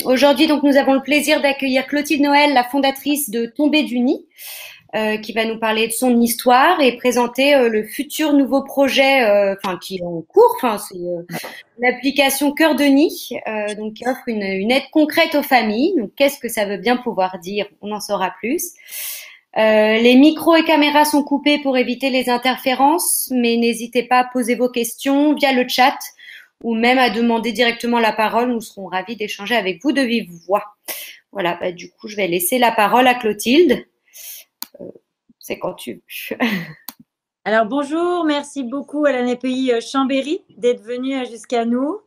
Aujourd'hui, donc, nous avons le plaisir d'accueillir Clotilde Noël, la fondatrice de Tombée du Nid, qui va nous parler de son histoire et présenter le futur nouveau projet, enfin qui est en cours. Enfin, c'est l'application Cœur de Nid, donc qui offre une aide concrète aux familles. Donc, qu'est-ce que ça veut bien pouvoir dire? On en saura plus. Les micros et caméras sont coupés pour éviter les interférences, mais n'hésitez pas à poser vos questions via le chat ou même à demander directement la parole. Nous serons ravis d'échanger avec vous de vive voix. Voilà, bah, du coup, je vais laisser la parole à Clotilde. C'est quand tu veux. Alors bonjour, merci beaucoup à l'ANPI Chambéry d'être venu jusqu'à nous.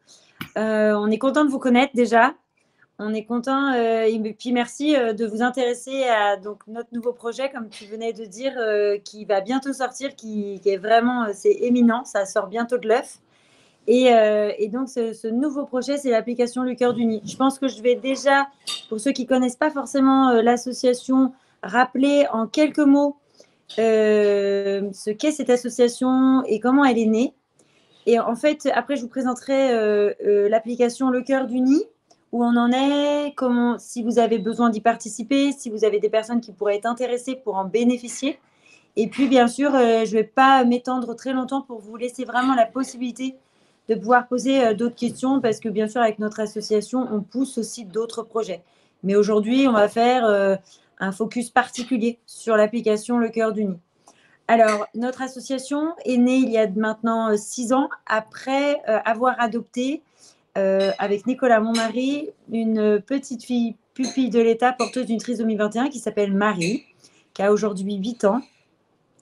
On est content de vous connaître déjà. On est content et puis merci de vous intéresser à donc, notre nouveau projet, comme tu venais de dire, qui va bientôt sortir, qui est vraiment, c'est éminent, ça sort bientôt de l'œuf. Et donc ce nouveau projet, c'est l'application Le Cœur du Nid. Je pense que je vais déjà, pour ceux qui ne connaissent pas forcément l'association, rappeler en quelques mots ce qu'est cette association et comment elle est née. Et en fait, après, je vous présenterai l'application Le Cœur du Nid, où on en est, comment, si vous avez besoin d'y participer, si vous avez des personnes qui pourraient être intéressées pour en bénéficier. Et puis, bien sûr, je ne vais pas m'étendre très longtemps pour vous laisser vraiment la possibilité de pouvoir poser d'autres questions, parce que bien sûr, avec notre association, on pousse aussi d'autres projets. Mais aujourd'hui, on va faire un focus particulier sur l'application Le Cœur du Nid. Alors, notre association est née il y a maintenant 6 ans, après avoir adopté, avec Nicolas, mon mari, une petite fille pupille de l'État porteuse d'une trisomie 21 qui s'appelle Marie, qui a aujourd'hui 8 ans,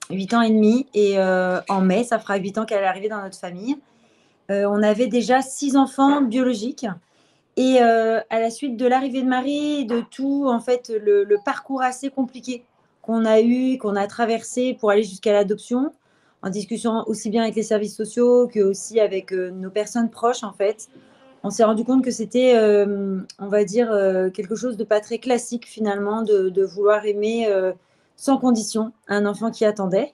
8 ans et demi. Et en mai, ça fera 8 ans qu'elle est arrivée dans notre famille. On avait déjà 6 enfants biologiques. Et à la suite de l'arrivée de Marie, de tout, en fait, le parcours assez compliqué qu'on a eu, qu'on a traversé pour aller jusqu'à l'adoption, en discussion aussi bien avec les services sociaux que aussi avec nos personnes proches, en fait, on s'est rendu compte que c'était, on va dire, quelque chose de pas très classique finalement, de vouloir aimer sans condition un enfant qui attendait.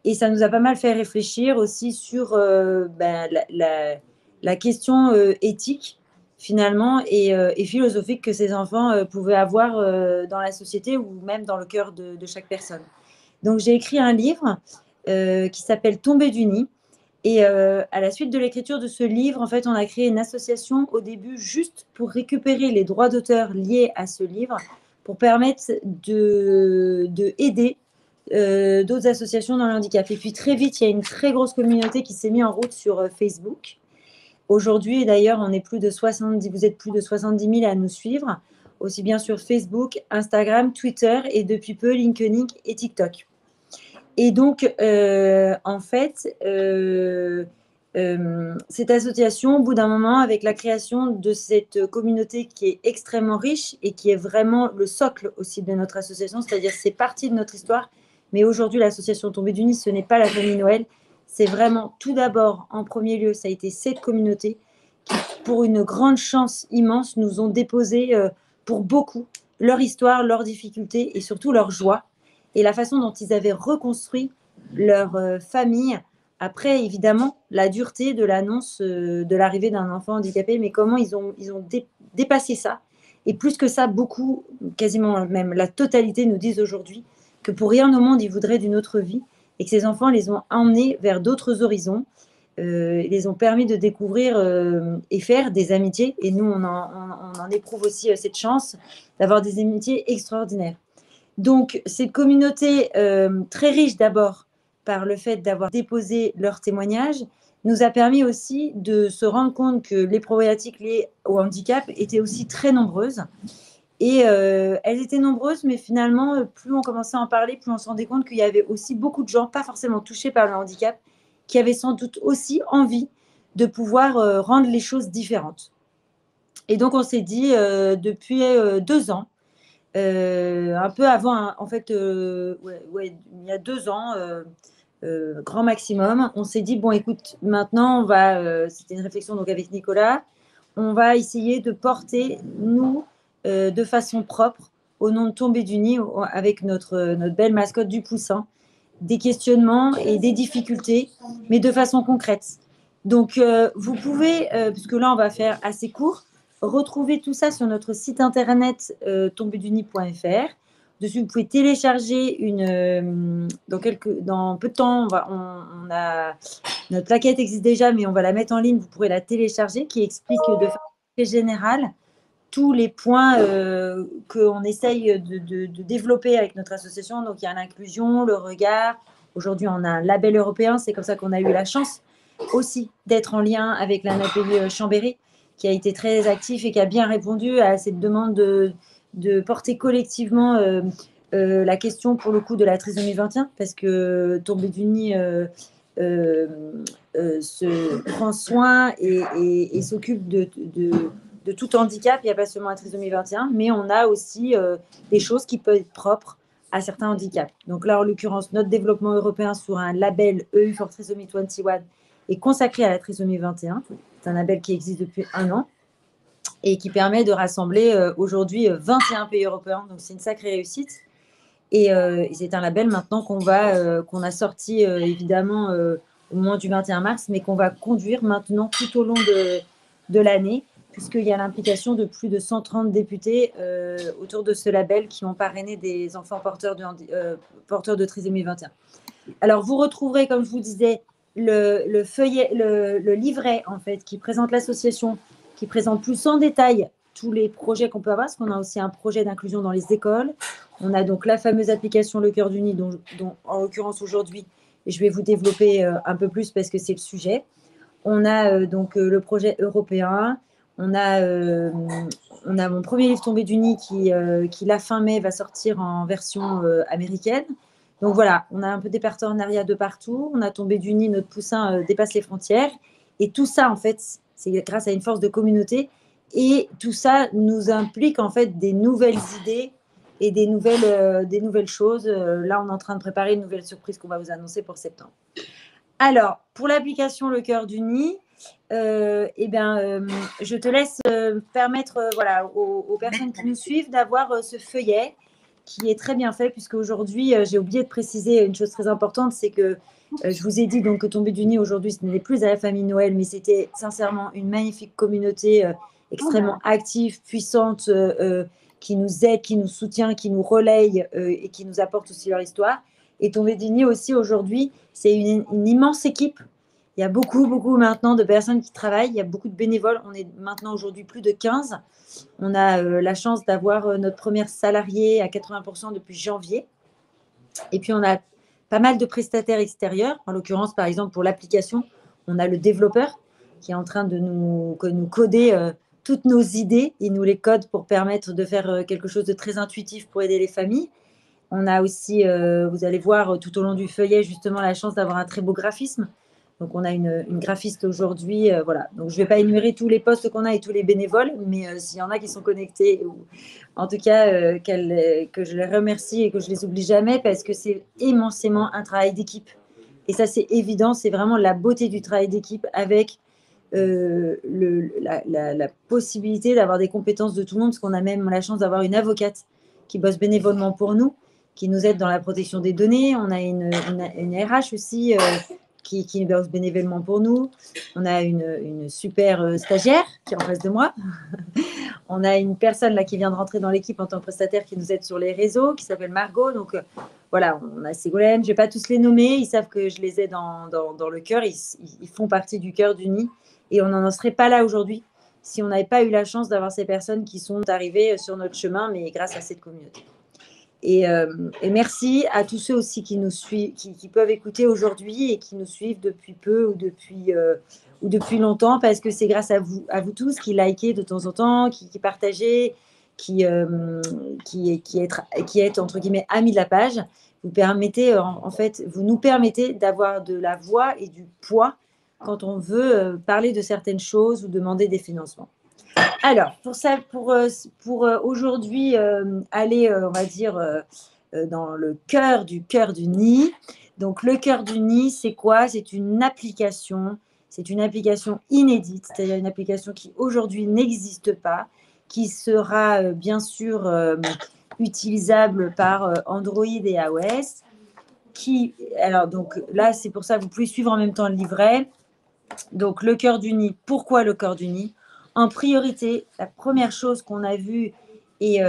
Et ça nous a pas mal fait réfléchir aussi sur la question éthique finalement et philosophique que ces enfants pouvaient avoir dans la société ou même dans le cœur de chaque personne. Donc j'ai écrit un livre qui s'appelle Tombée du nid. Et à la suite de l'écriture de ce livre, en fait, on a créé une association au début juste pour récupérer les droits d'auteur liés à ce livre, pour permettre de aider d'autres associations dans le handicap. Et puis très vite, il y a une très grosse communauté qui s'est mise en route sur Facebook. Aujourd'hui, d'ailleurs, on est plus de 70, vous êtes plus de 70 000 à nous suivre, aussi bien sur Facebook, Instagram, Twitter et depuis peu LinkedIn et TikTok. Et donc, en fait, cette association, au bout d'un moment, avec la création de cette communauté qui est extrêmement riche et qui est vraiment le socle aussi de notre association, c'est-à-dire c'est partie de notre histoire, mais aujourd'hui, l'association Tombée du Nid, ce n'est pas la famille Noël, c'est vraiment tout d'abord, en premier lieu, ça a été cette communauté qui, pour une grande chance immense, nous ont déposé pour beaucoup leur histoire, leurs difficultés et surtout leur joie et la façon dont ils avaient reconstruit leur famille après, évidemment, la dureté de l'annonce de l'arrivée d'un enfant handicapé, mais comment ils ont dépassé ça. Et plus que ça, beaucoup, quasiment même la totalité, nous disent aujourd'hui que pour rien au monde, ils voudraient d'une autre vie et que ces enfants les ont emmenés vers d'autres horizons, les ont permis de découvrir et faire des amitiés. Et nous, on en éprouve aussi cette chance d'avoir des amitiés extraordinaires. Donc, cette communauté très riche d'abord par le fait d'avoir déposé leurs témoignages nous a permis aussi de se rendre compte que les problématiques liées au handicap étaient aussi très nombreuses. Et elles étaient nombreuses, mais finalement, plus on commençait à en parler, plus on se rendait compte qu'il y avait aussi beaucoup de gens, pas forcément touchés par le handicap, qui avaient sans doute aussi envie de pouvoir rendre les choses différentes. Et donc, on s'est dit, depuis 2 ans, un peu avant, en fait, il y a 2 ans, grand maximum, on s'est dit, bon, écoute, maintenant, on va, c'était une réflexion donc avec Nicolas, on va essayer de porter, nous, de façon propre, au nom de Tombée du Nid, avec notre belle mascotte du Poussin, des questionnements et des difficultés, mais de façon concrète. Donc, vous pouvez, puisque là, on va faire assez court, retrouvez tout ça sur notre site internet tombeduni.fr. Dessus, vous pouvez télécharger dans peu de temps. Notre plaquette existe déjà, mais on va la mettre en ligne. Vous pourrez la télécharger, qui explique de façon très générale tous les points qu'on essaye de développer avec notre association. Donc, il y a l'inclusion, le regard. Aujourd'hui, on a un label européen. C'est comme ça qu'on a eu la chance aussi d'être en lien avec l'ANAPI Chambéry, qui a été très actif et qui a bien répondu à cette demande de porter collectivement la question, pour le coup, de la trisomie 21, parce que Tomber du Nid se prend soin et s'occupe de tout handicap. Il n'y a pas seulement la trisomie 21, mais on a aussi des choses qui peuvent être propres à certains handicaps. Donc là, en l'occurrence, notre développement européen sur un label EU for Trisomy 21 est consacré à la trisomie 21. C'est un label qui existe depuis 1 an et qui permet de rassembler aujourd'hui 21 pays européens. Donc c'est une sacrée réussite. Et c'est un label maintenant qu'on a sorti évidemment au moment du 21 mars, mais qu'on va conduire maintenant tout au long de l'année, puisqu'il y a l'implication de plus de 130 députés autour de ce label qui ont parrainé des enfants porteurs de trisomie 21. Alors, vous retrouverez, comme je vous disais, le livret, en fait, qui présente l'association, qui présente plus en détail tous les projets qu'on peut avoir, parce qu'on a aussi un projet d'inclusion dans les écoles. On a donc la fameuse application Le Cœur du Nid, dont en l'occurrence aujourd'hui, je vais vous développer un peu plus parce que c'est le sujet. On a donc le projet européen. On a mon premier livre Tombé du Nid qui, la fin mai, va sortir en version américaine. Donc voilà, on a un peu des partenariats de partout. On a Tombé du Nid, notre poussin dépasse les frontières. Et tout ça, en fait, c'est grâce à une force de communauté. Et tout ça nous implique en fait des nouvelles idées et des nouvelles choses. Là, on est en train de préparer une nouvelle surprise qu'on va vous annoncer pour septembre. Alors, pour l'application Le Cœur du Nid, je te laisse permettre aux personnes qui nous suivent d'avoir ce feuillet qui est très bien fait, puisque aujourd'hui, j'ai oublié de préciser une chose très importante, c'est que je vous ai dit donc que Tomber du Nid aujourd'hui, ce n'est plus à la famille Noël, mais c'était sincèrement une magnifique communauté extrêmement active, puissante, qui nous aide, qui nous soutient, qui nous relaye et qui nous apporte aussi leur histoire. Et Tomber du Nid aussi aujourd'hui, c'est une immense équipe. Il y a beaucoup maintenant de personnes qui travaillent. Il y a beaucoup de bénévoles. On est maintenant aujourd'hui plus de 15. On a la chance d'avoir notre première salariée à 80% depuis janvier. Et puis, on a pas mal de prestataires extérieurs. En l'occurrence, par exemple, pour l'application, on a le développeur qui est en train de nous coder toutes nos idées. Il nous les code pour permettre de faire quelque chose de très intuitif pour aider les familles. On a aussi, vous allez voir tout au long du feuillet, justement, la chance d'avoir un très beau graphisme. Donc, on a une graphiste aujourd'hui. Voilà. Donc, je ne vais pas énumérer tous les postes qu'on a et tous les bénévoles, mais s'il y en a qui sont connectés, ou en tout cas, que je les remercie et que je ne les oublie jamais, parce que c'est immensément un travail d'équipe. Et ça, c'est évident. C'est vraiment la beauté du travail d'équipe avec la possibilité d'avoir des compétences de tout le monde, parce qu'on a même la chance d'avoir une avocate qui bosse bénévolement pour nous, qui nous aide dans la protection des données. On a une RH aussi qui bosse bénévolement pour nous. On a une super stagiaire qui est en face de moi. On a une personne là qui vient de rentrer dans l'équipe en tant que prestataire qui nous aide sur les réseaux, qui s'appelle Margot. Donc voilà, on a Ségolène. Je ne vais pas tous les nommer. Ils savent que je les ai dans le cœur. Ils font partie du Cœur du Nid. Et on n'en serait pas là aujourd'hui si on n'avait pas eu la chance d'avoir ces personnes qui sont arrivées sur notre chemin, mais grâce à cette communauté. Et merci à tous ceux aussi qui nous suivent, qui peuvent écouter aujourd'hui et qui nous suivent depuis peu ou depuis longtemps, parce que c'est grâce à vous tous qui likez de temps en temps, qui partagez, qui êtes entre guillemets amis de la page. Vous permettez, en fait, vous nous permettez d'avoir de la voix et du poids quand on veut parler de certaines choses ou demander des financements. Alors, pour aujourd'hui, aller, on va dire, dans le cœur du nid. Donc, le Cœur du Nid, c'est quoi? C'est une application inédite, c'est-à-dire une application qui aujourd'hui n'existe pas, qui sera bien sûr utilisable par Android et iOS. Alors, donc là, c'est pour ça que vous pouvez suivre en même temps le livret. Donc, le Cœur du Nid. Pourquoi le Cœur du Nid? En priorité, la première chose qu'on a vue et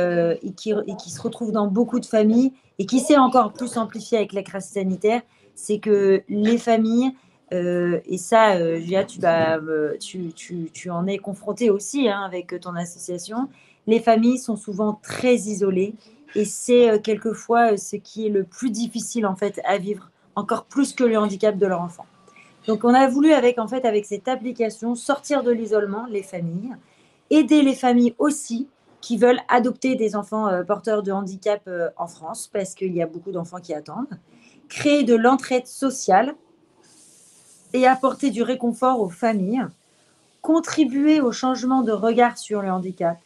qui se retrouve dans beaucoup de familles et qui s'est encore plus amplifiée avec la crise sanitaire, c'est que les familles, et ça, Julia, tu en es confrontée aussi hein, avec ton association, les familles sont souvent très isolées et c'est quelquefois ce qui est le plus difficile en fait à vivre, encore plus que le handicap de leur enfant. Donc, on a voulu, avec cette application, sortir de l'isolement les familles, aider les familles aussi qui veulent adopter des enfants porteurs de handicap en France, parce qu'il y a beaucoup d'enfants qui attendent, créer de l'entraide sociale et apporter du réconfort aux familles, contribuer au changement de regard sur le handicap,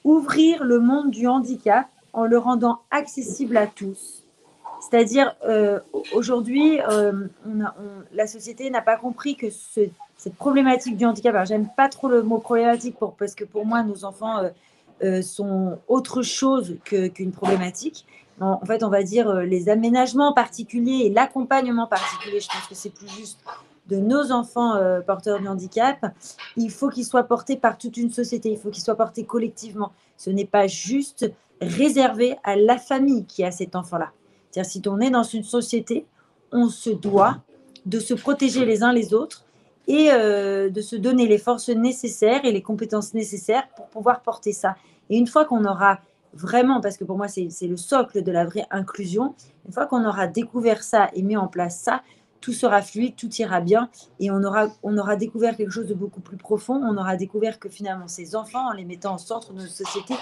ouvrir le monde du handicap en le rendant accessible à tous. C'est-à-dire, aujourd'hui, la société n'a pas compris que cette problématique du handicap, alors j'aime pas trop le mot problématique parce que pour moi, nos enfants sont autre chose qu'une problématique. En fait, on va dire les aménagements particuliers et l'accompagnement particulier, je pense que c'est plus juste de nos enfants porteurs de handicap, il faut qu'ils soient portés par toute une société, il faut qu'ils soient portés collectivement. Ce n'est pas juste réservé à la famille qui a cet enfant-là. C'est-à-dire, si on est dans une société, on se doit de se protéger les uns les autres et de se donner les forces nécessaires et les compétences nécessaires pour pouvoir porter ça. Et une fois qu'on aura vraiment, parce que pour moi, c'est le socle de la vraie inclusion, une fois qu'on aura découvert ça et mis en place ça, tout sera fluide, tout ira bien et on aura découvert quelque chose de beaucoup plus profond. On aura découvert que finalement, ces enfants, en les mettant au centre de notre société,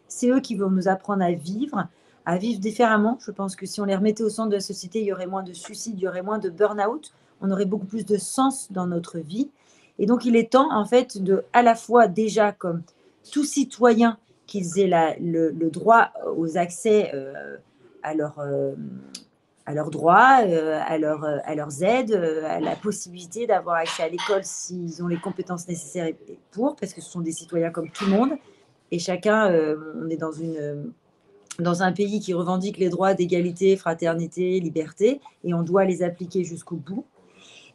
c'est eux qui vont nous apprendre à vivre différemment. Je pense que si on les remettait au centre de la société, il y aurait moins de suicides, il y aurait moins de burn-out, on aurait beaucoup plus de sens dans notre vie. Et donc, il est temps, en fait, à la fois déjà comme tout citoyen, qu'ils aient le droit aux accès à, à leurs droits, à leurs aides, à la possibilité d'avoir accès à l'école s'ils ont les compétences nécessaires pour, parce que ce sont des citoyens comme tout le monde. Et chacun, on est dans un pays qui revendique les droits d'égalité, fraternité, liberté, et on doit les appliquer jusqu'au bout.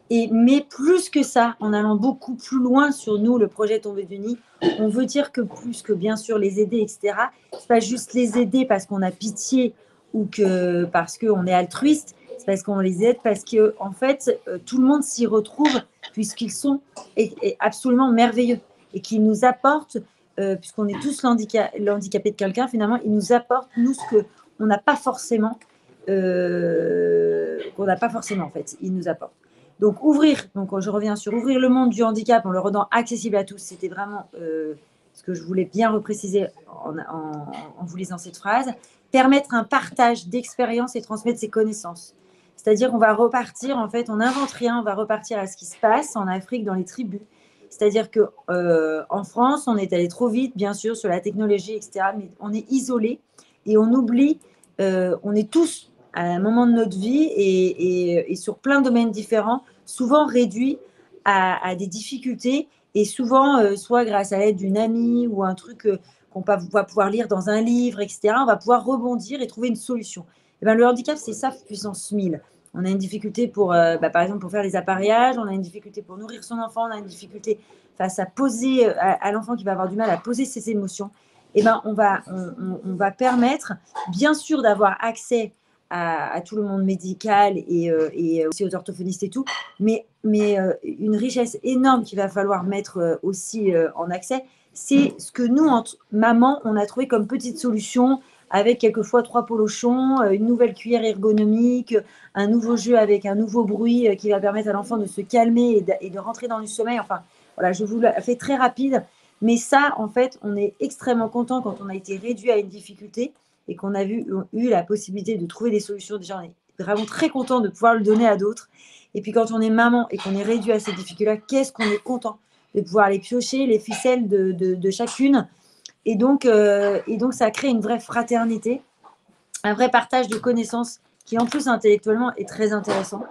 Mais plus que ça, en allant beaucoup plus loin sur nous, le projet Tombé du Nid, on veut dire que plus que bien sûr les aider, etc., c'est pas juste les aider parce qu'on a pitié ou que parce qu'on est altruiste, c'est parce qu'on les aide parce que en fait, tout le monde s'y retrouve puisqu'ils sont absolument merveilleux et qu'ils nous apportent, puisqu'on est tous l'handicapé de quelqu'un, finalement, ils nous apportent, nous, ce qu'on n'a pas forcément, en fait, ils nous apportent. Donc, je reviens sur ouvrir le monde du handicap en le rendant accessible à tous, c'était vraiment ce que je voulais bien repréciser en vous lisant cette phrase. Permettre un partage d'expériences et transmettre ses connaissances. C'est-à-dire qu'on va repartir, en fait, on n'invente rien, on va repartir à ce qui se passe en Afrique, dans les tribus. C'est-à-dire qu'en France, on est allé trop vite, bien sûr, sur la technologie, etc., mais on est isolé et on oublie, on est tous à un moment de notre vie et sur plein de domaines différents, souvent réduits à des difficultés et souvent, soit grâce à l'aide d'une amie ou un truc qu'on va pouvoir lire dans un livre, etc., on va pouvoir rebondir et trouver une solution. Et ben, le handicap, c'est ça, puissance 1000. On a une difficulté par exemple, pour faire les appareillages, on a une difficulté pour nourrir son enfant, on a une difficulté face à poser, à l'enfant qui va avoir du mal à poser ses émotions. Et ben, on va permettre, bien sûr, d'avoir accès à tout le monde médical et aussi aux orthophonistes et tout, mais une richesse énorme qu'il va falloir mettre aussi en accès, c'est ce que nous, entre maman, on a trouvé comme petite solution, avec quelquefois 3 polochons, une nouvelle cuillère ergonomique, un nouveau jeu avec un nouveau bruit qui va permettre à l'enfant de se calmer et de rentrer dans le sommeil. Enfin, voilà, je vous la fais très rapide, mais ça, en fait, on est extrêmement content quand on a été réduit à une difficulté et qu'on a eu la possibilité de trouver des solutions. Déjà, on est vraiment très content de pouvoir le donner à d'autres. Et puis, quand on est maman et qu'on est réduit à ces difficultés-là, qu'est-ce qu'on est content de pouvoir les piocher, les ficelles de chacune. Et donc, ça crée une vraie fraternité, un vrai partage de connaissances qui, en plus, intellectuellement, est très intéressant.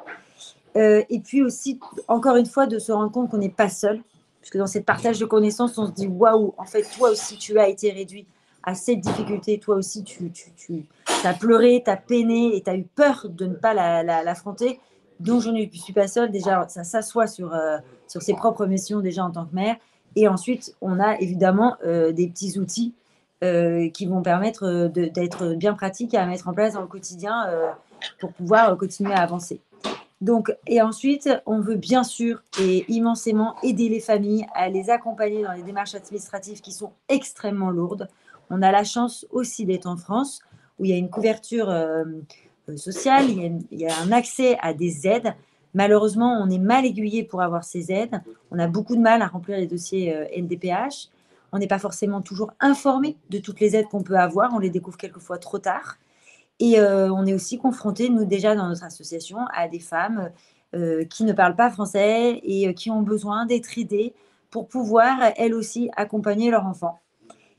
Et puis aussi, encore une fois, de se rendre compte qu'on n'est pas seul. Puisque dans cette partage de connaissances, on se dit, waouh, en fait, toi aussi, tu as été réduit à cette difficulté. Toi aussi, tu as pleuré, tu as peiné et tu as eu peur de ne pas l'affronter. Donc, je ne suis pas seule. Déjà, ça s'assoit sur ses propres missions déjà en tant que mère. Et ensuite, on a évidemment des petits outils qui vont permettre d'être bien pratiques à mettre en place dans le quotidien pour pouvoir continuer à avancer. Donc, et ensuite, on veut bien sûr et immensément aider les familles à les accompagner dans les démarches administratives qui sont extrêmement lourdes. On a la chance aussi d'être en France, où il y a une couverture sociale, il y a un accès à des aides. Malheureusement, on est mal aiguillé pour avoir ces aides. On a beaucoup de mal à remplir les dossiers NDPH. On n'est pas forcément toujours informé de toutes les aides qu'on peut avoir. On les découvre quelquefois trop tard. Et on est aussi confronté, nous déjà dans notre association, à des femmes qui ne parlent pas français et qui ont besoin d'être aidées pour pouvoir, elles aussi, accompagner leur enfant.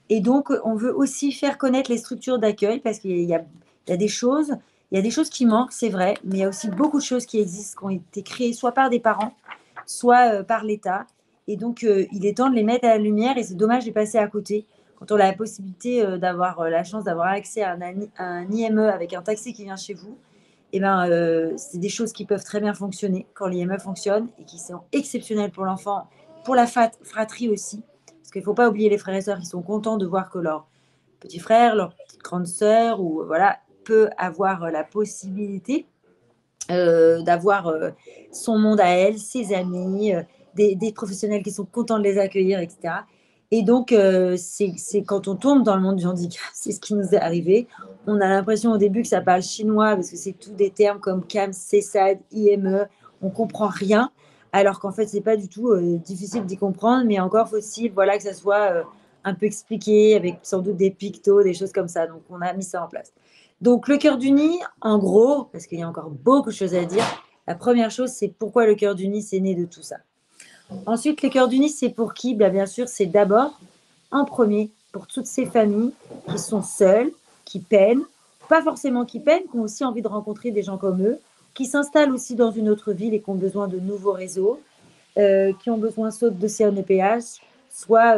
Et donc, on veut aussi faire connaître les structures d'accueil parce qu'il y a des choses, il y a des choses qui manquent, c'est vrai, mais il y a aussi beaucoup de choses qui existent, qui ont été créées soit par des parents, soit par l'État. Et donc, il est temps de les mettre à la lumière et c'est dommage de passer à côté. Quand on a la possibilité d'avoir la chance d'avoir accès à un IME avec un taxi qui vient chez vous, eh ben, c'est des choses qui peuvent très bien fonctionner quand l'IME fonctionne et qui sont exceptionnelles pour l'enfant, pour la fratrie aussi. Parce qu'il ne faut pas oublier les frères et sœurs qui sont contents de voir que leur petit frère, leur petite grande sœur, ou voilà, peut avoir la possibilité d'avoir son monde à elle, ses amis, des professionnels qui sont contents de les accueillir, etc. Et donc, c'est quand on tombe dans le monde du handicap, c'est ce qui nous est arrivé. On a l'impression au début que ça parle chinois parce que c'est tous des termes comme CAMS, CESAD, IME. On ne comprend rien, alors qu'en fait, ce n'est pas du tout difficile d'y comprendre, mais encore faut-il voilà, que ça soit un peu expliqué avec sans doute des pictos, des choses comme ça. Donc, on a mis ça en place. Donc, le cœur du nid, en gros, parce qu'il y a encore beaucoup de choses à dire, la première chose, c'est pourquoi le cœur du nid, c'est né de tout ça. Ensuite, le cœur du nid, c'est pour qui? Bien sûr, c'est d'abord, en premier, pour toutes ces familles qui sont seules, qui peinent, pas forcément qui peinent, qui ont aussi envie de rencontrer des gens comme eux, qui s'installent aussi dans une autre ville et qui ont besoin de nouveaux réseaux, qui ont besoin soit de CNEPH, soit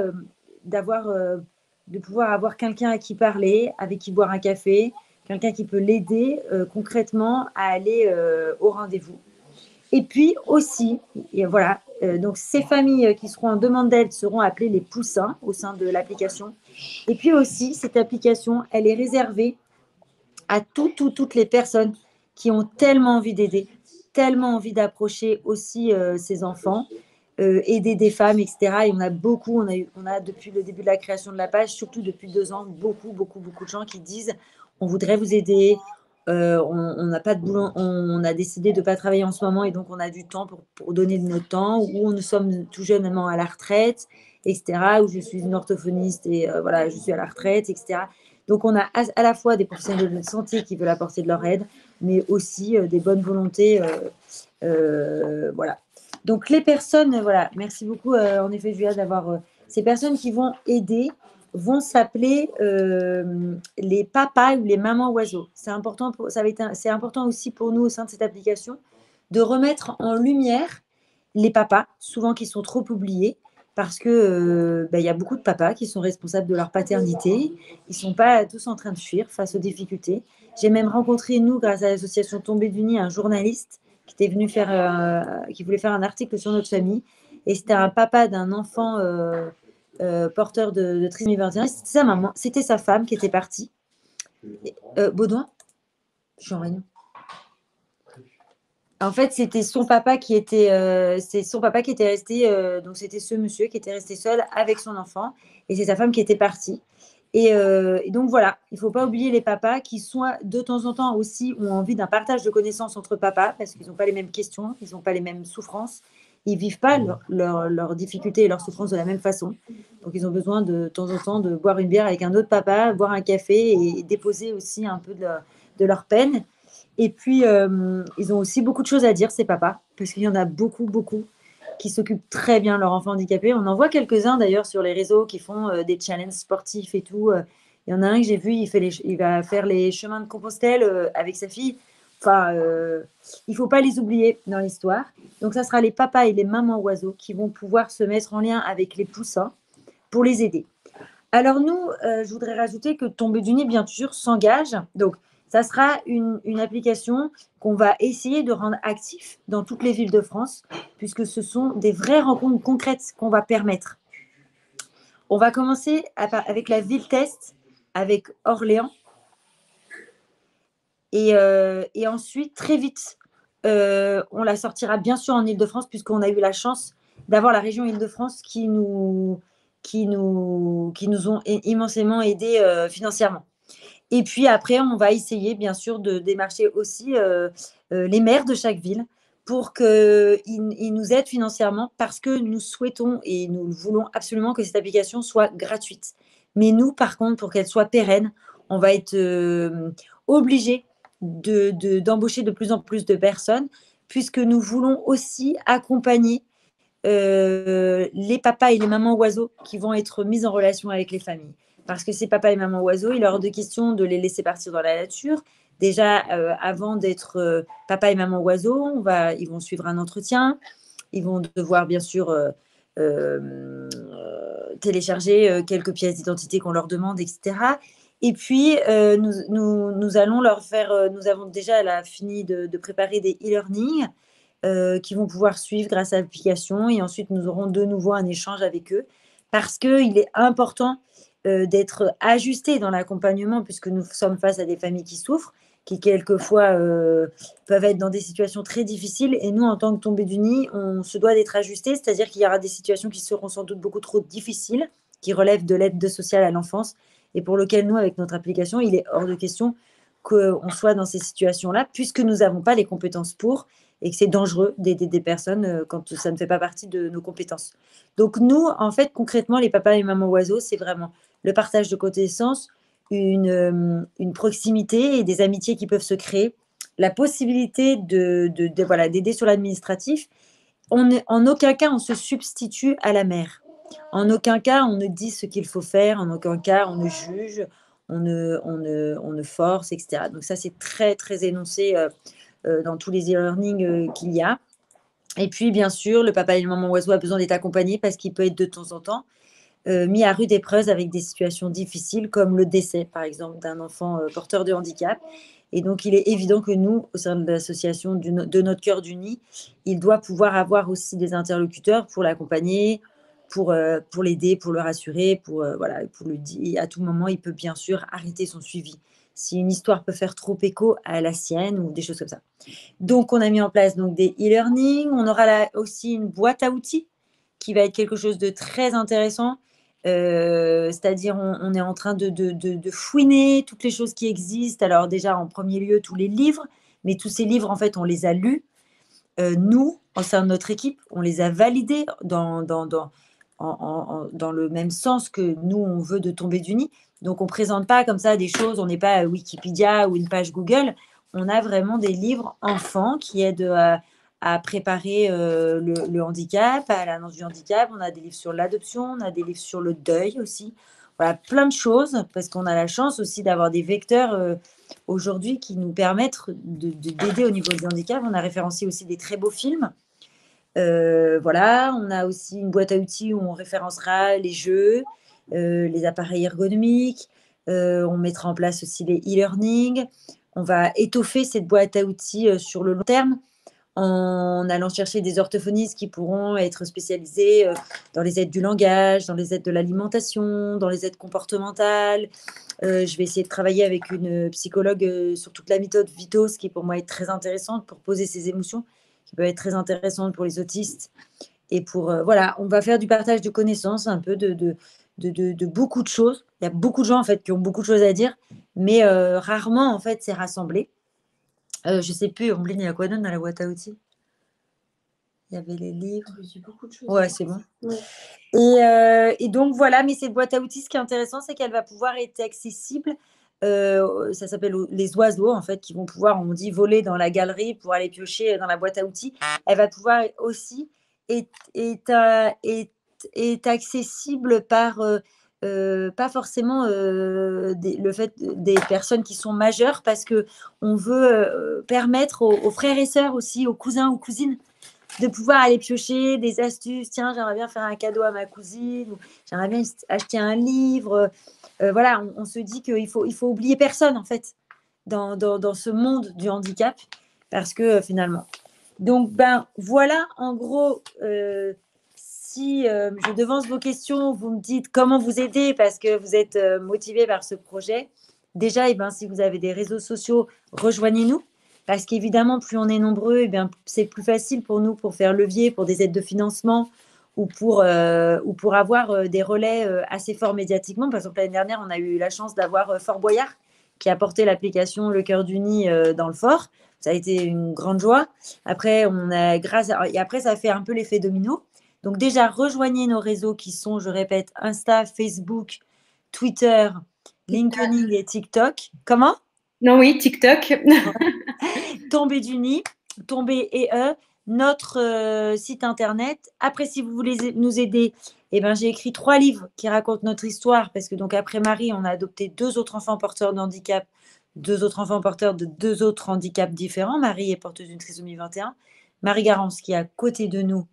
de pouvoir avoir quelqu'un à qui parler, avec qui boire un café, quelqu'un qui peut l'aider concrètement à aller au rendez-vous. Et puis aussi, et voilà, donc ces familles qui seront en demande d'aide seront appelées les poussins au sein de l'application. Et puis aussi, cette application, elle est réservée à toutes les personnes qui ont tellement envie d'aider, tellement envie d'approcher aussi ces enfants, aider des femmes, etc. Et on a beaucoup, on a depuis le début de la création de la page, surtout depuis 2 ans, beaucoup de gens qui disent on voudrait vous aider, on n'a pas de boulot, on a décidé de ne pas travailler en ce moment et donc on a du temps pour donner de notre temps, ou nous sommes tout jeunement à la retraite, etc. Ou je suis une orthophoniste et voilà, je suis à la retraite, etc. Donc on a à la fois des professionnels de santé qui veulent apporter de leur aide, mais aussi des bonnes volontés. Voilà. Donc les personnes, voilà, merci beaucoup en effet Julia d'avoir ces personnes qui vont aider vont s'appeler les papas ou les mamans oiseaux. C'est important, c'est important aussi pour nous au sein de cette application de remettre en lumière les papas, souvent qui sont trop oubliés, parce que y a beaucoup de papas qui sont responsables de leur paternité. Ils ne sont pas tous en train de fuir face aux difficultés. J'ai même rencontré, nous, grâce à l'association Tombée du Nid, un journaliste qui était venu qui voulait faire un article sur notre famille. Et c'était un papa d'un enfant porteur de trisomie 21. C'était sa maman, c'était sa femme qui était partie. Baudouin, je suis en réunion. En fait, c'était son papa qui était, resté. Donc, c'était ce monsieur qui était resté seul avec son enfant, et c'est sa femme qui était partie. Et donc voilà, il ne faut pas oublier les papas qui soit de temps en temps aussi ont envie d'un partage de connaissances entre papas parce qu'ils n'ont pas les mêmes questions, ils n'ont pas les mêmes souffrances, ils ne vivent pas leurs difficultés et leurs souffrances de la même façon. Donc ils ont besoin de temps en temps de boire une bière avec un autre papa, boire un café et déposer aussi un peu de leur peine. Et puis, ils ont aussi beaucoup de choses à dire, ces papas, parce qu'il y en a beaucoup qui s'occupent très bien de leur enfant handicapé. On en voit quelques-uns d'ailleurs sur les réseaux qui font des challenges sportifs et tout. Il y en a un que j'ai vu, il va faire les chemins de Compostelle avec sa fille. Enfin, il ne faut pas les oublier dans l'histoire. Donc, ça sera les papas et les mamans oiseaux qui vont pouvoir se mettre en lien avec les poussins pour les aider. Alors nous, je voudrais rajouter que Tombée du Nid, bien sûr, s'engage. Donc, ça sera une application qu'on va essayer de rendre active dans toutes les villes de France, puisque ce sont des vraies rencontres concrètes qu'on va permettre. On va commencer avec la ville test, avec Orléans. Et ensuite, très vite, on la sortira bien sûr en Île-de-France, puisqu'on a eu la chance d'avoir la région Île-de-France qui nous ont immensément aidés financièrement. Et puis après, on va essayer bien sûr de démarcher aussi les maires de chaque ville pour qu'ils nous aident financièrement, parce que nous souhaitons et nous voulons absolument que cette application soit gratuite. Mais nous, par contre, pour qu'elle soit pérenne, on va être obligés d'embaucher de plus en plus de personnes, puisque nous voulons aussi accompagner les papas et les mamans oiseaux qui vont être mis en relation avec les familles. Parce que ces papas et mamans oiseaux, il est hors de question de les laisser partir dans la nature. Déjà, avant d'être papa et maman oiseau, ils vont suivre un entretien. Ils vont devoir, bien sûr, télécharger quelques pièces d'identité qu'on leur demande, etc. Et puis, nous allons leur faire, nous avons déjà fini de préparer des e-learning qui vont pouvoir suivre grâce à l'application. Et ensuite, nous aurons de nouveau un échange avec eux, parce qu'il est important d'être ajusté dans l'accompagnement, puisque nous sommes face à des familles qui souffrent, qui quelquefois peuvent être dans des situations très difficiles. Et nous, en tant que tombés du nid, on se doit d'être ajusté, c'est-à-dire qu'il y aura des situations qui seront sans doute beaucoup trop difficiles, qui relèvent de l'aide sociale à l'enfance, et pour lequel nous, avec notre application, il est hors de question qu'on soit dans ces situations-là, puisque nous n'avons pas les compétences pour, et que c'est dangereux d'aider des personnes quand ça ne fait pas partie de nos compétences. Donc nous, en fait, concrètement, les papas et mamans oiseaux, c'est vraiment le partage de connaissances, une proximité et des amitiés qui peuvent se créer, la possibilité voilà, d'aider sur l'administratif. En aucun cas, on se substitue à la mère. En aucun cas, on ne dit ce qu'il faut faire. En aucun cas, on ne juge, on ne force, etc. Donc ça, c'est très, très énoncé dans tous les e-learning qu'il y a. Et puis, bien sûr, le papa et le maman oiseau a besoin d'être accompagné, parce qu'il peut être de temps en temps mis à rude épreuve avec des situations difficiles, comme le décès, par exemple, d'un enfant porteur de handicap. Et donc, il est évident que nous, au sein de l'association de notre cœur du nid, il doit pouvoir avoir aussi des interlocuteurs pour l'accompagner, pour l'aider, pour le rassurer, voilà, pour lui dire à tout moment, il peut bien sûr arrêter son suivi si une histoire peut faire trop écho à la sienne ou des choses comme ça. Donc, on a mis en place donc des e-learning. On aura là aussi une boîte à outils qui va être quelque chose de très intéressant. C'est-à-dire, on est en train de fouiner toutes les choses qui existent. Alors déjà, en premier lieu, tous les livres. Mais tous ces livres, en fait, on les a lus. Nous, au sein de notre équipe, on les a validés dans le même sens que nous, on veut de tomber du nid. Donc, on ne présente pas comme ça des choses, on n'est pas Wikipédia ou une page Google. On a vraiment des livres enfants qui aident à préparer le handicap, à l'annonce du handicap. On a des livres sur l'adoption, on a des livres sur le deuil aussi. Voilà, plein de choses, parce qu'on a la chance aussi d'avoir des vecteurs aujourd'hui qui nous permettent d'aider au niveau du handicap. On a référencé aussi des très beaux films. Voilà, on a aussi une boîte à outils où on référencera les jeux, les appareils ergonomiques. On mettra en place aussi les e-learning. On va étoffer cette boîte à outils sur le long terme, en allant chercher des orthophonistes qui pourront être spécialisés dans les aides du langage, dans les aides de l'alimentation, dans les aides comportementales. Je vais essayer de travailler avec une psychologue sur toute la méthode Vitos, qui pour moi est très intéressante pour poser ses émotions, qui peut être très intéressante pour les autistes. Et voilà, on va faire du partage de connaissances, un peu de beaucoup de choses. Il y a beaucoup de gens en fait qui ont beaucoup de choses à dire, mais rarement en fait c'est rassemblé. Je sais plus, Ombline, il y a quoi d'autre dans la boîte à outils? Il y avait les livres. J'ai beaucoup de choses. Ouais, c'est bon. Ouais. Et donc voilà, mais cette boîte à outils, ce qui est intéressant, c'est qu'elle va pouvoir être accessible. Ça s'appelle les oiseaux, en fait, qui vont pouvoir, on dit, voler dans la galerie pour aller piocher dans la boîte à outils. Elle va pouvoir aussi être accessible par pas forcément le fait des personnes qui sont majeures, parce que on veut permettre aux frères et sœurs aussi, aux cousins ou cousines, de pouvoir aller piocher des astuces. Tiens, j'aimerais bien faire un cadeau à ma cousine, ou j'aimerais bien acheter un livre. Voilà, on se dit qu'il faut oublier personne, en fait, dans ce monde du handicap, parce que finalement. Donc, voilà, en gros, si je devance vos questions, vous me dites comment vous aider parce que vous êtes motivé par ce projet. Déjà, si vous avez des réseaux sociaux, rejoignez-nous. Parce qu'évidemment, plus on est nombreux, c'est plus facile pour nous pour faire levier, pour des aides de financement ou pour avoir des relais assez forts médiatiquement. Par exemple, l'année dernière, on a eu la chance d'avoir Fort Boyard qui a porté l'application Le Cœur du Nid dans le fort. Ça a été une grande joie. Après, et après, ça fait un peu l'effet domino. Donc déjà, rejoignez nos réseaux qui sont, je répète, Insta, Facebook, Twitter, LinkedIn et TikTok. Comment? Non, oui, TikTok. Tomber du nid, tomber et notre site internet. Après, si vous voulez nous aider, j'ai écrit 3 livres qui racontent notre histoire parce que donc après Marie, on a adopté 2 autres enfants porteurs de handicap, 2 autres enfants porteurs de 2 autres handicaps différents. Marie est porteuse d'une trisomie 21. Marie Garance, qui est à côté de nous,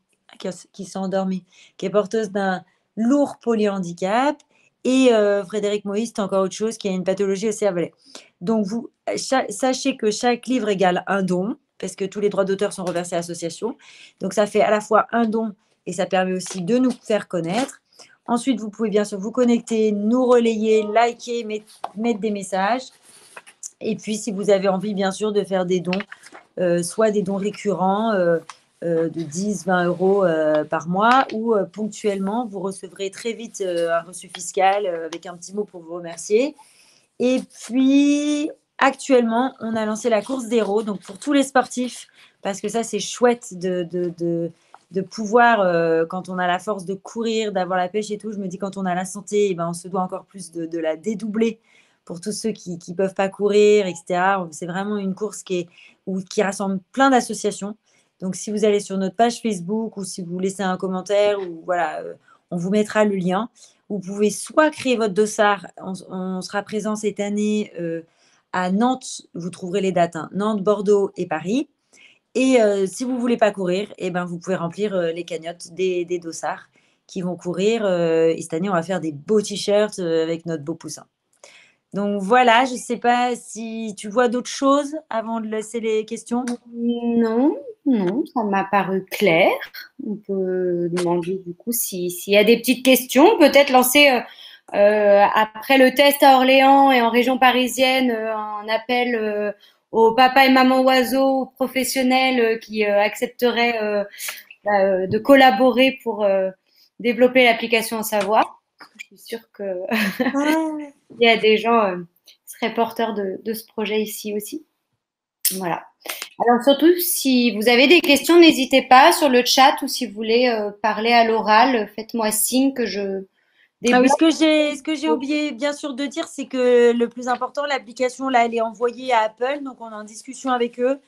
qui s'est endormie, qui est porteuse d'un lourd polyhandicap. Et Frédéric Moïse, c'est encore autre chose, qui a une pathologie au cervelet. Donc, sachez que chaque livre égale un don, parce que tous les droits d'auteur sont reversés à l'association. Donc, ça fait à la fois un don et ça permet aussi de nous faire connaître. Ensuite, vous pouvez bien sûr vous connecter, nous relayer, liker, mettre des messages. Et puis, si vous avez envie, bien sûr, de faire des dons, soit des dons récurrents de 10, 20 euros par mois, ou ponctuellement, vous recevrez très vite un reçu fiscal avec un petit mot pour vous remercier. Et puis, actuellement, on a lancé la course d'héros, donc pour tous les sportifs, parce que ça, c'est chouette de pouvoir, quand on a la force de courir, d'avoir la pêche et tout, je me dis quand on a la santé, on se doit encore plus de la dédoubler pour tous ceux qui ne peuvent pas courir, etc. C'est vraiment une course qui rassemble plein d'associations. Donc, si vous allez sur notre page Facebook ou si vous laissez un commentaire, ou voilà, on vous mettra le lien. Vous pouvez soit créer votre dossard, on sera présent cette année à Nantes, vous trouverez les dates, hein, Nantes, Bordeaux et Paris. Et si vous ne voulez pas courir, vous pouvez remplir les cagnottes des dossards qui vont courir. Et cette année, on va faire des beaux t-shirts avec notre beau poussin. Donc voilà, je ne sais pas si tu vois d'autres choses avant de laisser les questions. Non, ça m'a paru clair. On peut demander du coup s'il y a des petites questions, peut-être lancer après le test à Orléans et en région parisienne un appel aux papa et maman oiseaux, aux professionnels qui accepteraient de collaborer pour développer l'application En Savoir. Je suis sûre que il y a des gens qui seraient porteurs de ce projet ici aussi. Voilà. Alors surtout, si vous avez des questions, n'hésitez pas sur le chat ou si vous voulez parler à l'oral, faites-moi signe que je débloque. Ce que j'ai oublié bien sûr de dire, c'est que le plus important, l'application, là, elle est envoyée à Apple, donc on est en discussion avec eux.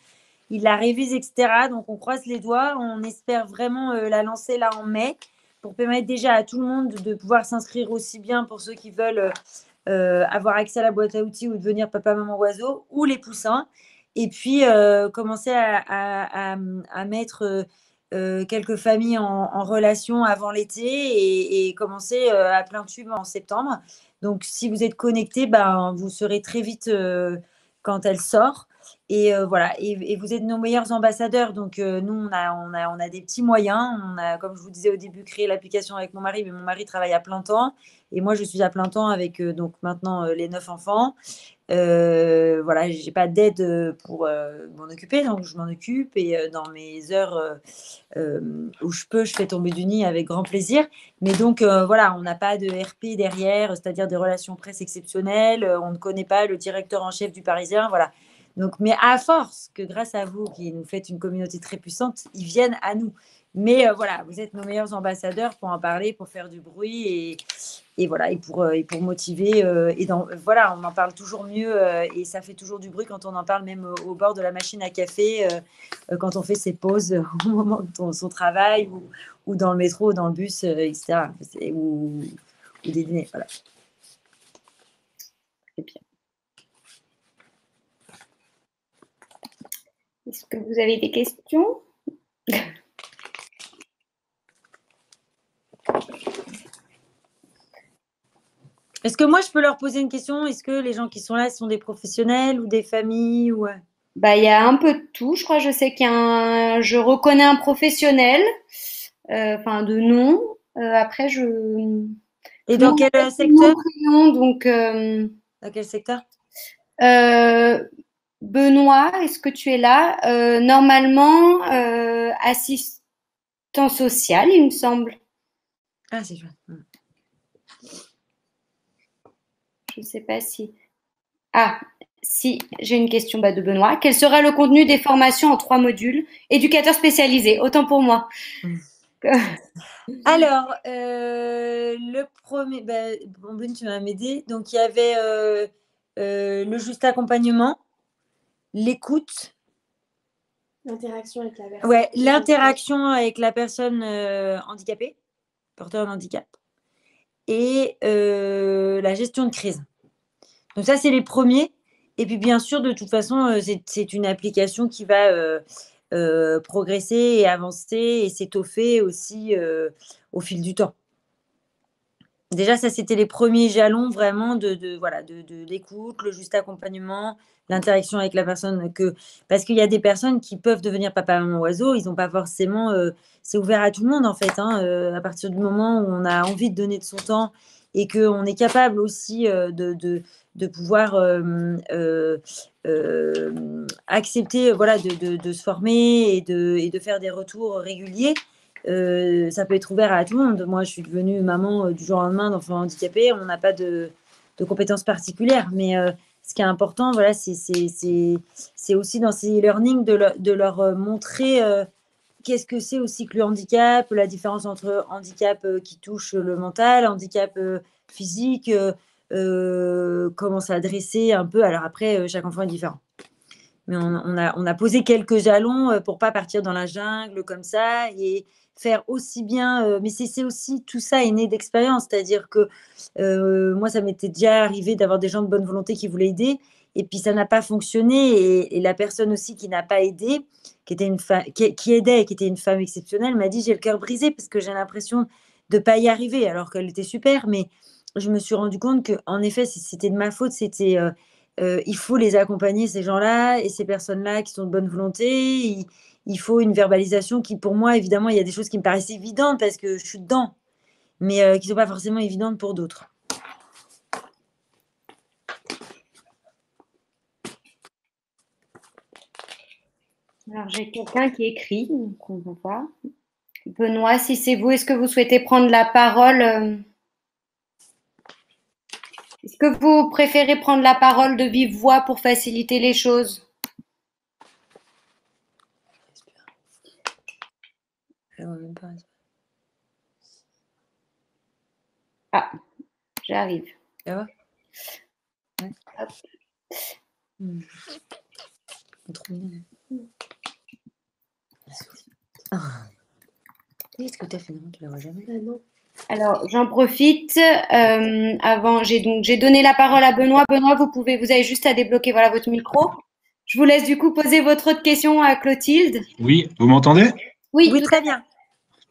Ils la révisent, etc. Donc on croise les doigts. On espère vraiment la lancer là en mai pour permettre déjà à tout le monde de pouvoir s'inscrire aussi bien pour ceux qui veulent avoir accès à la boîte à outils ou devenir papa, maman, oiseau ou les poussins. Et puis commencer à mettre quelques familles en relation avant l'été et commencer à plein tube en septembre. Donc, si vous êtes connecté, vous serez très vite quand elle sort. Et voilà, et vous êtes nos meilleurs ambassadeurs. Donc, nous, on a des petits moyens. On a, comme je vous disais au début, créé l'application avec mon mari, mais mon mari travaille à plein temps. Et moi, je suis à plein temps avec donc maintenant les 9 enfants. Voilà, j'ai pas d'aide pour m'en occuper, donc je m'en occupe. Et dans mes heures où je peux, je fais tomber du nid avec grand plaisir. Mais donc, voilà, on n'a pas de RP derrière, c'est-à-dire des relations presse exceptionnelles. On ne connaît pas le directeur en chef du Parisien. Voilà. Donc, mais à force que grâce à vous, qui nous faites une communauté très puissante, ils viennent à nous. Mais voilà, vous êtes nos meilleurs ambassadeurs pour en parler, pour faire du bruit et voilà, et pour motiver. Voilà, on en parle toujours mieux et ça fait toujours du bruit quand on en parle, même au bord de la machine à café, quand on fait ses pauses au moment de son travail ou dans le métro, ou dans le bus, etc. Ou des dîners. Voilà. Très bien. Est-ce que vous avez des questions? Est-ce que moi, je peux leur poser une question? Est-ce que les gens qui sont là sont des professionnels ou des familles ou... Il y a un peu de tout. Je crois, je sais je reconnais un professionnel. enfin de nom. Après, Et tout le dans monde quel m'appelle sous secteur? mon prénom, donc Dans quel secteur? Benoît, est-ce que tu es là? Normalement, assistant social, il me semble. Ah, c'est chouette. Je ne sais pas si. Ah, si, j'ai une question de Benoît. Quel sera le contenu des formations en 3 modules? Éducateur spécialisé, autant pour moi. Alors, le premier, bon, Ben, tu vas m'aider. Donc, il y avait le juste accompagnement, l'écoute. L'interaction avec la personne. Ouais, l'interaction avec la personne handicapée, porteur de handicap, et la gestion de crise. Donc ça, c'est les premiers. Et puis, bien sûr, de toute façon, c'est une application qui va progresser et avancer et s'étoffer aussi au fil du temps. Déjà, ça, c'était les premiers jalons vraiment voilà, de l'écoute, le juste accompagnement, l'interaction avec la personne. Parce qu'il y a des personnes qui peuvent devenir papa, maman, oiseau. Ils n'ont pas forcément. C'est ouvert à tout le monde, en fait. À partir du moment où on a envie de donner de son temps et qu'on est capable aussi de pouvoir accepter voilà, de se former et de faire des retours réguliers. Ça peut être ouvert à tout le monde. Moi, je suis devenue maman du jour au lendemain d'enfants handicapés. On n'a pas de compétences particulières. Mais ce qui est important, voilà, c'est aussi dans ces learnings de leur montrer qu'est-ce que c'est aussi que le handicap, la différence entre handicap qui touche le mental, handicap physique, comment s'adresser un peu. Alors après, chaque enfant est différent. Mais on a posé quelques jalons pour pas partir dans la jungle comme ça et faire aussi bien. Mais c'est aussi tout ça est né d'expérience, c'est-à-dire que moi ça m'était déjà arrivé d'avoir des gens de bonne volonté qui voulaient aider et puis ça n'a pas fonctionné et la personne aussi qui n'a pas aidé, qui était qui aidait et qui était une femme exceptionnelle, m'a dit j'ai le cœur brisé parce que j'ai l'impression de pas y arriver alors qu'elle était super, mais je me suis rendu compte que en effet c'était de ma faute, c'était il faut les accompagner, ces gens-là et ces personnes-là qui sont de bonne volonté. Il faut une verbalisation qui, pour moi, évidemment, il y a des choses qui me paraissent évidentes parce que je suis dedans, mais qui ne sont pas forcément évidentes pour d'autres. Alors, j'ai quelqu'un qui écrit, donc on va voir. Benoît, si c'est vous, est-ce que vous souhaitez prendre la parole? Est-ce que vous préférez prendre la parole de vive voix pour faciliter les choses? Ah, j'arrive. Ça va? Ouais. Hop. Trop mignon. Ah. Qu'est-ce que tu as fait? Non, tu la vois jamais. Non. Alors, j'en profite. Avant, j'ai donné la parole à Benoît. Benoît, vous avez juste à débloquer voilà votre micro. Je vous laisse du coup poser votre autre question à Clotilde. Oui, vous m'entendez? Oui, Oui, très bien.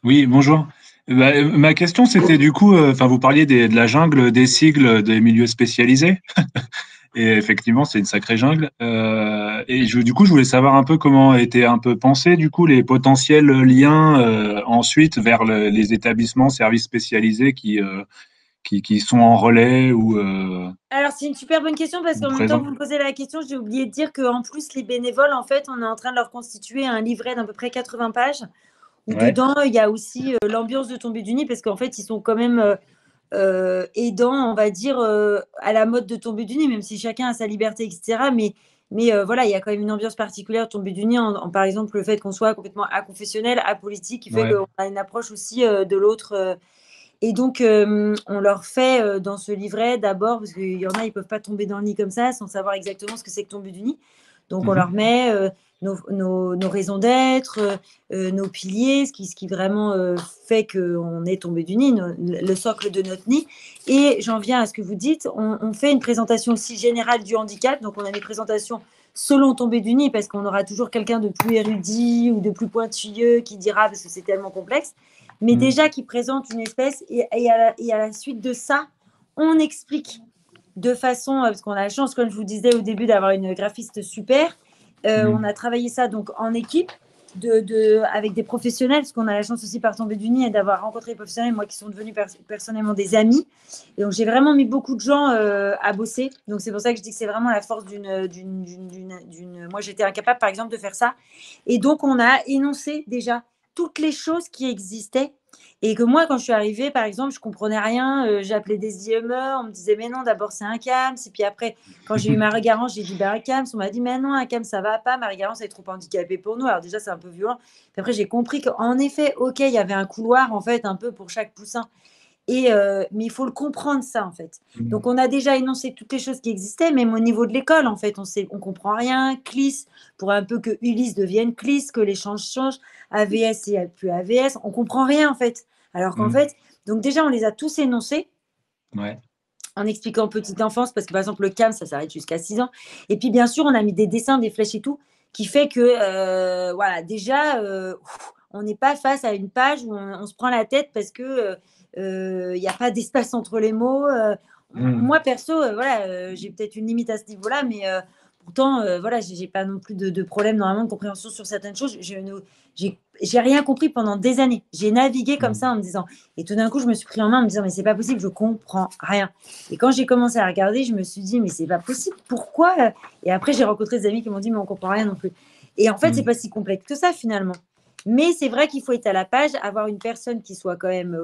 Oui, bonjour. Ma question, c'était du coup, enfin, vous parliez de la jungle, des sigles, des milieux spécialisés. Et effectivement, c'est une sacrée jungle. Et du coup, je voulais savoir un peu comment étaient un peu pensés, du coup, les potentiels liens ensuite vers les établissements, services spécialisés qui sont en relais ou Alors, c'est une super bonne question parce qu'en même temps que vous me posez la question, j'ai oublié de dire qu'en plus, les bénévoles, en fait, on est en train de leur constituer un livret d'à peu près 80 pages où dedans, il y a aussi l'ambiance de Tomber du Nid parce qu'en fait, ils sont quand même aidants, on va dire, à la mode de Tomber du Nid, même si chacun a sa liberté, etc. Mais voilà, il y a quand même une ambiance particulière de Tomber du Nid, par exemple, le fait qu'on soit complètement aconfessionnel, apolitique, qui fait qu'on a une approche aussi de l'autre. Et donc, on leur fait dans ce livret d'abord, parce qu'il y en a, ils ne peuvent pas tomber dans le nid comme ça sans savoir exactement ce que c'est que tomber du nid. Donc, on leur met nos raisons d'être, nos piliers, ce qui vraiment fait qu'on est tombé du nid, le socle de notre nid. Et j'en viens à ce que vous dites, on fait une présentation aussi générale du handicap. Donc, on a des présentations selon tomber du nid, parce qu'on aura toujours quelqu'un de plus érudit ou de plus pointilleux qui dira, parce que c'est tellement complexe, mais déjà qui présente une espèce, et à la suite de ça, on explique de façon, parce qu'on a la chance, comme je vous disais au début, d'avoir une graphiste super. On a travaillé ça donc en équipe avec des professionnels, parce qu'on a la chance aussi par tomber du nid et d'avoir rencontré des professionnels, moi qui sont devenus personnellement des amis. Et donc j'ai vraiment mis beaucoup de gens à bosser. Donc c'est pour ça que je dis que c'est vraiment la force Moi j'étais incapable par exemple de faire ça. Et donc on a énoncé déjà toutes les choses qui existaient. Et que moi, quand je suis arrivée, par exemple, je comprenais rien. J'appelais des IME, on me disait mais non, d'abord c'est un CAMS. Et puis après, quand j'ai eu Marie-Garance, j'ai dit un CAMS. On m'a dit mais non, un CAMS ça va pas. Marie-Garance elle est trop handicapée pour nous. Alors déjà c'est un peu violent. Puis après j'ai compris qu'en effet, ok, il y avait un couloir en fait un peu pour chaque poussin. Mais il faut le comprendre ça en fait. Donc on a déjà énoncé toutes les choses qui existaient, même au niveau de l'école en fait, on comprend rien. CLIS pour un peu que Ulysse devienne CLIS, que l'échange change. AVS et plus AVS, on comprend rien en fait. Alors qu'en fait, donc déjà on les a tous énoncés. Ouais. En expliquant petite enfance, parce que par exemple le CAM ça s'arrête jusqu'à 6 ans. Et puis bien sûr on a mis des dessins, des flèches et tout, qui fait que voilà déjà on n'est pas face à une page où on se prend la tête parce que il n'y a pas d'espace entre les mots. Moi, perso, voilà, j'ai peut-être une limite à ce niveau-là, mais pourtant, voilà, j'ai pas non plus de problème normalement de compréhension sur certaines choses. J'ai rien compris pendant des années. J'ai navigué comme ça en me disant, et tout d'un coup, je me suis pris en main en me disant, mais c'est pas possible, je comprends rien. Et quand j'ai commencé à regarder, je me suis dit, mais c'est pas possible, pourquoi? Et après, j'ai rencontré des amis qui m'ont dit, mais on comprend rien non plus. Et en fait, c'est pas si complexe que ça finalement. Mais c'est vrai qu'il faut être à la page, avoir une personne qui soit quand même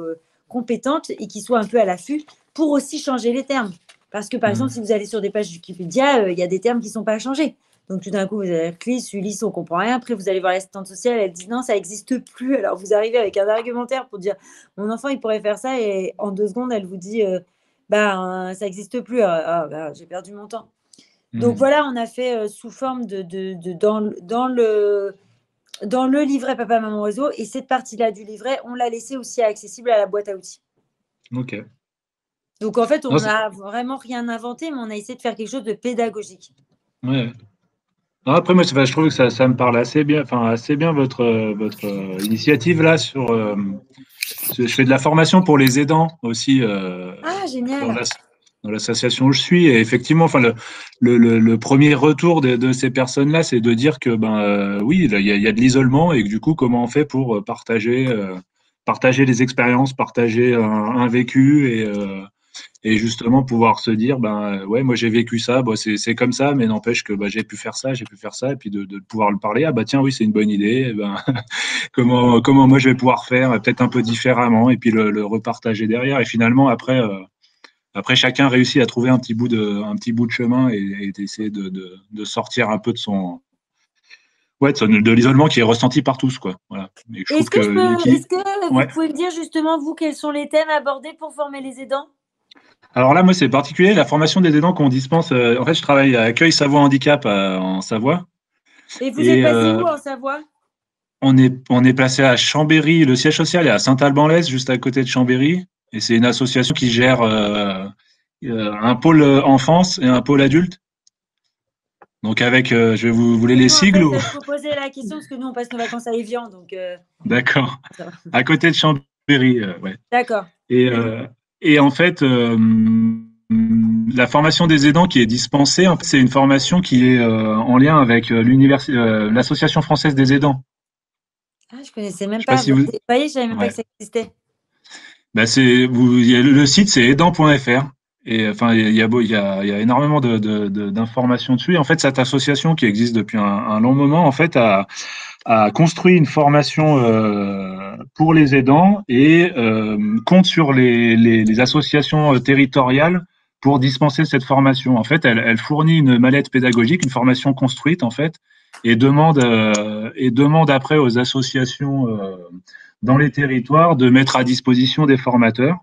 compétente et qui soit un peu à l'affût pour aussi changer les termes. Parce que, par exemple, si vous allez sur des pages Wikipédia, il y a des termes qui ne sont pas changés. Donc, tout d'un coup, vous allez CLIS, Ulysse, on ne comprend rien. Après, vous allez voir l'assistante sociale, elle dit non, ça n'existe plus. Alors, vous arrivez avec un argumentaire pour dire mon enfant, il pourrait faire ça. Et en 2 secondes, elle vous dit ça n'existe plus. J'ai perdu mon temps. Donc, voilà, on a fait sous forme dans le livret Papa Maman Réseau. Et cette partie-là du livret, on l'a laissé aussi accessible à la boîte à outils. Ok. Donc, en fait, on n'a vraiment rien inventé, mais on a essayé de faire quelque chose de pédagogique. Ouais. Non, après, moi, je trouve que ça me parle assez bien, votre initiative là sur. Je fais de la formation pour les aidants aussi. Génial. Dans l'association où je suis. Et effectivement, enfin, le premier retour de ces personnes-là, c'est de dire que, oui, il y a de l'isolement et que du coup, comment on fait pour partager les expériences, partager un vécu et justement pouvoir se dire, ouais, moi j'ai vécu ça, c'est comme ça, mais n'empêche que j'ai pu faire ça, et puis de pouvoir le parler. Ah tiens, oui, c'est une bonne idée. Comment moi je vais pouvoir faire peut-être un peu différemment et puis le repartager derrière. Et finalement, après, chacun réussit à trouver un petit bout de chemin et d'essayer de sortir un peu de l'isolement qui est ressenti par tous, quoi. Voilà. Est-ce que vous pouvez me dire justement, vous, quels sont les thèmes abordés pour former les aidants? Alors là, moi, c'est particulier, la formation des aidants qu'on dispense. En fait, je travaille à Accueil Savoie Handicap en Savoie. Et vous êtes basé où en Savoie? On est placé à Chambéry. Le siège social est à Saint-Alban-l'Est, juste à côté de Chambéry. Et c'est une association qui gère un pôle enfance et un pôle adulte. Donc avec, je vais vous voulez les sigles ou... Je peux poser la question parce que nous on passe nos vacances à Évian, donc. D'accord. À côté de Chambéry, ouais. D'accord. Et en fait, la formation des aidants qui est dispensée, c'est une formation qui est en lien avec l'Association française des aidants. Ah, je connaissais même pas. Vous voyez, je savais même pas que ça existait. Le site c'est aidant.fr. Et enfin, il y a énormément d'informations dessus. Et en fait, cette association qui existe depuis un long moment, en fait, a construit une formation pour les aidants et compte sur les associations territoriales pour dispenser cette formation. En fait, elle fournit une mallette pédagogique, une formation construite, en fait, et demande après aux associations dans les territoires de mettre à disposition des formateurs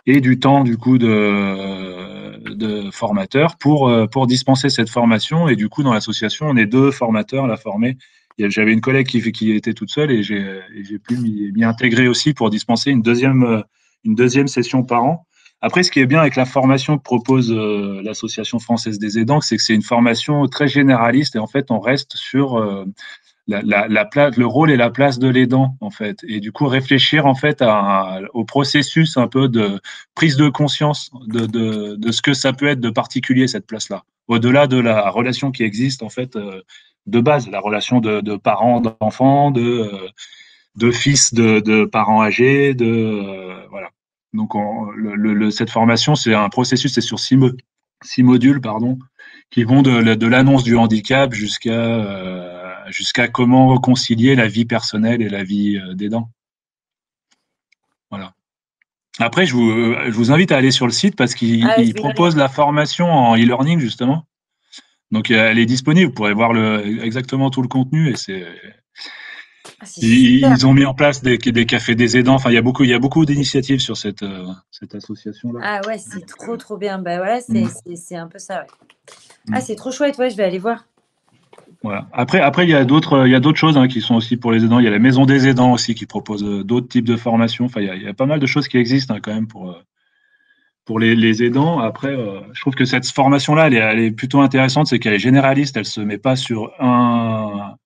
et du temps du coup de formateurs pour dispenser cette formation. Et du coup, dans l'association, on est 2 formateurs à la former. J'avais une collègue qui était toute seule et j'ai pu m'y intégrer aussi pour dispenser une deuxième session par an. Après, ce qui est bien avec la formation que propose l'Association française des aidants, c'est que c'est une formation très généraliste et en fait, on reste sur le rôle et la place de l'aidant, en fait. Et du coup, réfléchir, en fait, au processus un peu de prise de conscience de ce que ça peut être de particulier, cette place-là. Au-delà de la relation qui existe, en fait, de base, la relation de parents, d'enfants, de fils de parents âgés, voilà. Donc, cette formation, c'est un processus, c'est sur 6 modules, pardon, qui vont de l'annonce du handicap jusqu'à comment concilier la vie personnelle et la vie d'aidant. Voilà. Après, je vous invite à aller sur le site parce qu'il propose la formation en e-learning, justement. Donc, elle est disponible. Vous pourrez voir exactement tout le contenu. Et ils ont mis en place des cafés des aidants. Enfin, il y a beaucoup d'initiatives sur cette association-là. Ah ouais, c'est trop bien. Bah voilà, c'est un peu ça, ouais. Ah, c'est trop chouette. Ouais, je vais aller voir. Voilà. Après, il y a d'autres choses qui sont aussi pour les aidants. Il y a la maison des aidants aussi qui propose d'autres types de formations. Enfin, il y a pas mal de choses qui existent quand même pour les aidants. Après, je trouve que cette formation-là, elle est plutôt intéressante. C'est qu'elle est généraliste. Elle se met pas sur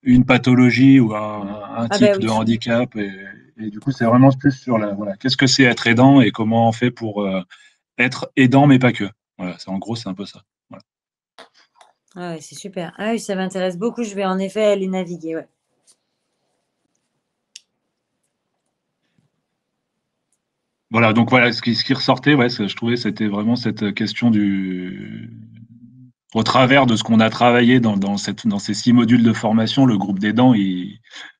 une pathologie ou un type de handicap. Et du coup, c'est vraiment plus sur qu'est-ce que c'est être aidant et comment on fait pour être aidant, mais pas que. Voilà, en gros, c'est un peu ça. Voilà. Ah ouais, c'est super. Ah oui, ça m'intéresse beaucoup. Je vais en effet aller naviguer. Ouais. Voilà, donc voilà, ce qui ressortait, je trouvais, c'était vraiment cette question au travers de ce qu'on a travaillé dans ces 6 modules de formation, le groupe d'aidants,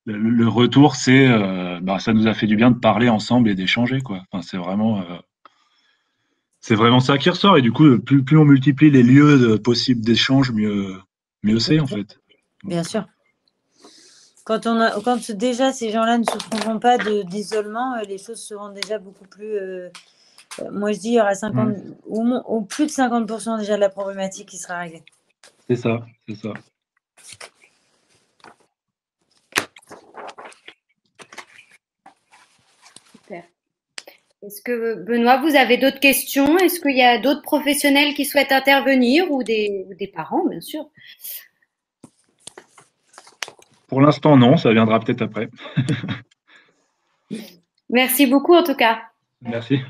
le retour, c'est, ça nous a fait du bien de parler ensemble et d'échanger, quoi. Enfin, c'est vraiment ça qui ressort. Et du coup, plus on multiplie les lieux possibles d'échange, mieux c'est, en fait. Bien sûr. Quand déjà ces gens-là ne souffreront pas d'isolement, les choses seront déjà beaucoup plus. Moi, je dis il y aura 50 ou plus de 50% déjà de la problématique qui sera réglée. C'est ça. Super. Est-ce que, Benoît, vous avez d'autres questions? Est-ce qu'il y a d'autres professionnels qui souhaitent intervenir ou des parents, bien sûr? Pour l'instant, non, ça viendra peut-être après. Merci beaucoup, en tout cas. Merci.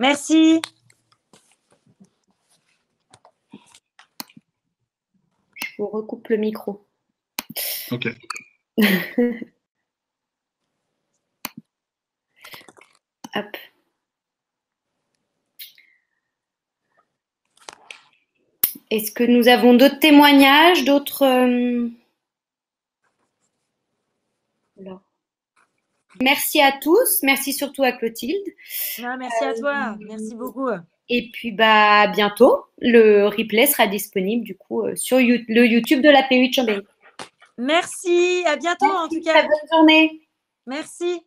Merci. Je vous recoupe le micro. Ok. Hop. Est-ce que nous avons d'autres témoignages, d'autres... Merci à tous, merci surtout à Clotilde. Non, merci à toi, merci beaucoup. Et puis à bientôt, le replay sera disponible du coup sur le YouTube de la PU de Chambéry. Merci, à bientôt en tout cas. Très bonne journée. Merci.